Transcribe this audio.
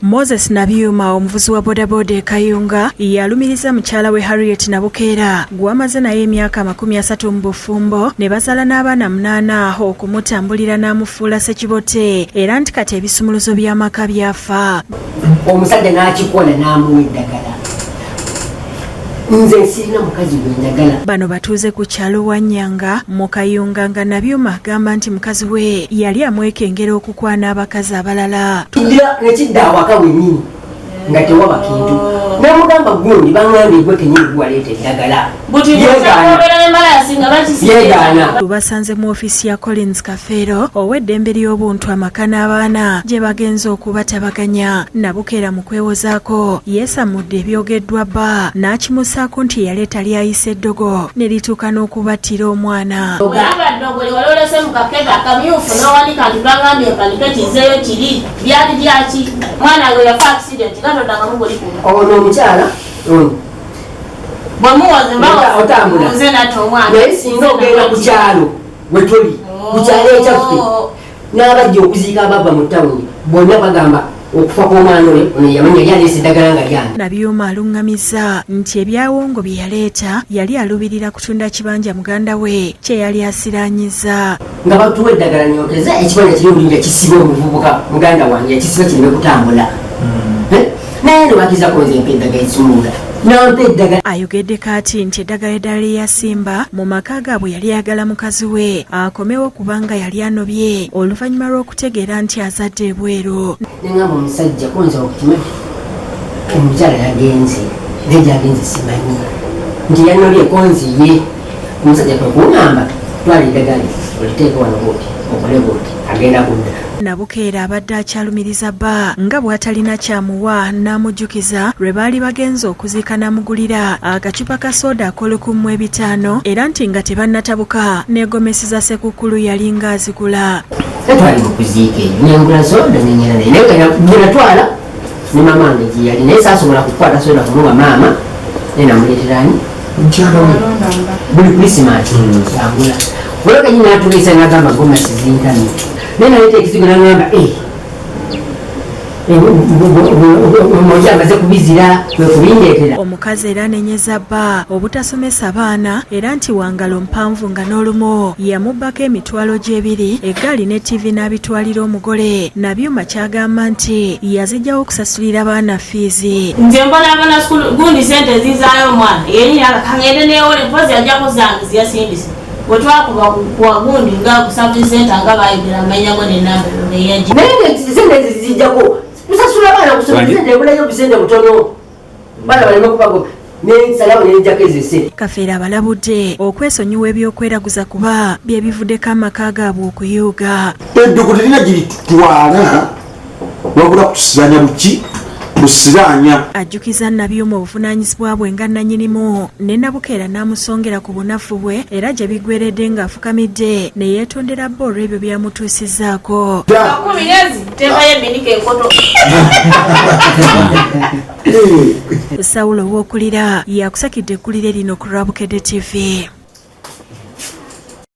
Moses Nabyuma omuvuzi wa bodaboda e Kayunga yalumiriza mukyala we Harriet Nabukeera gw'amaze naye emyaka 30 mu bufumbo ne bazaala n'abaana 8 okumutambulira n'amufuula Ssekibote era nti kati ebisumuluzo by'amaka byafa. Omusajja n'akikola n'amuwa eddagala. Nze sirina mukazi gwe njagala. Bano batuuze ku kyalo Wanyanga mu Kayunga nga Nabyuma agamba nti mukazi we yali amwekengera okukwana abakazi abalala. Tudira nekidda awaka wennyini nga tewaba kintu. Namugamba gundi bangambye gwe kenyini gwaleeta eddagala. Tubasanze mu ofiisi ya Collins Kafeero ow'eddembe ly'obuntu amaka n'abaana gye bagenze okubatabaganya. Nabukeera mu kwewozaako yeesamudde ebyogeddwa bba n'akimusaako nti yaleeta lyayisa eddogo ne lituuka n'okubattira omwana. Ono omukyala otambula naye singa ogenda ku kyalo wetuli ku kyalo ekyaffe n'abajja okuziika ababba mu tawuni bonna bagamba okufa kw'omwana we ono yamanya yali aleese eddagala nga lyange. Nabyuma alungamizza nti ebyawongo bye yaleeta yali alubirira kutunda kibanja muganda we kye yali asiraanyiza. Nga batuwa eddagala nyokeza ekibanja kiri obulinga kisibe omuvubuka muganda wange ekisibe kireme kutambula. Naye newakizako nze mpa eddagala ekisumula nampa eddagala. Ayogeddeko ati nti eddagala eddala lyeyasimba mu maka gaabwe yali ayagala mukazi we akomewo kubanga yali anobye oluvannyuma lw'okutegeera nti azadde ebweru. Nengamba omusajja konza okukimanyi omukyala yagenze naye gyagenze simanyi nti yanobye konziye. Omusajja kwe kuŋŋamba twala eddagala oliteeke wano bwoti okole bwoti agenda kudda. Nabukeera abadde akyalumiriza bba nga bw'atalina kyamuwa n'amujjukiza lwe baali bagenze okuziika n'amugulira akacupa ka sooda ak'15 era nti nga tebannatabuka n'egomeseza Ssekukkulu yali ng'azigula. Twali mu kuziika eyo nengula sooda nenyera naye naye nga natwala ne maama wange gye yali naye saasobola kukwata sooda kumuwa maama naye namuleeteraani buli Krisimaasi angula. Olwoka nyina atuliisa n'agamba goma sizinkani naye naleeta ekizigo n'agamba omoja amaze kubizira kwe kubindeetera. Omukazi era anenyeza bba obutasomesa baana era nti wangalo mpanvu nga n'olumu yamubbako emitwalo gy'ebiri eggaali ne TV n'abitwalira omugole. Nabyuma kyagamba nti yazijjawo okusasulira baana fiizi. Nze mbona abaana skulu gundi sente zizaayo omwana yennyini akangende neewole mpozi ajjako zange ziyasindise bwetwakuba kwa gundi nga kusabye sente nga bayogera amanyamu n'enamba neyaji. Naye sente zizijjako tusasula baana kusoma sente ebulayo obusente butono baana baleme kubago n'ensalawo n'enjako ezese. Kafeera abalabudde okwesonyiwa ebyokweraguza kuba bye bivuddeko amaka gaabwe okuyuuga. Eddogo terina giritutwala wabula kutusiranya luki busiranya. Ajjukiza Nabyuma obuvunaanyizibwa bwe nga nannyinimu ne Nabukeera n'amusongera ku bunafu bwe era gye biggweredde ng'afukamidde ne yeetondera bba olw'ebyo byamutuusizzaako. Sawulo ow'okulira yakusakidde eggulire lino ku Rwabukedde TV.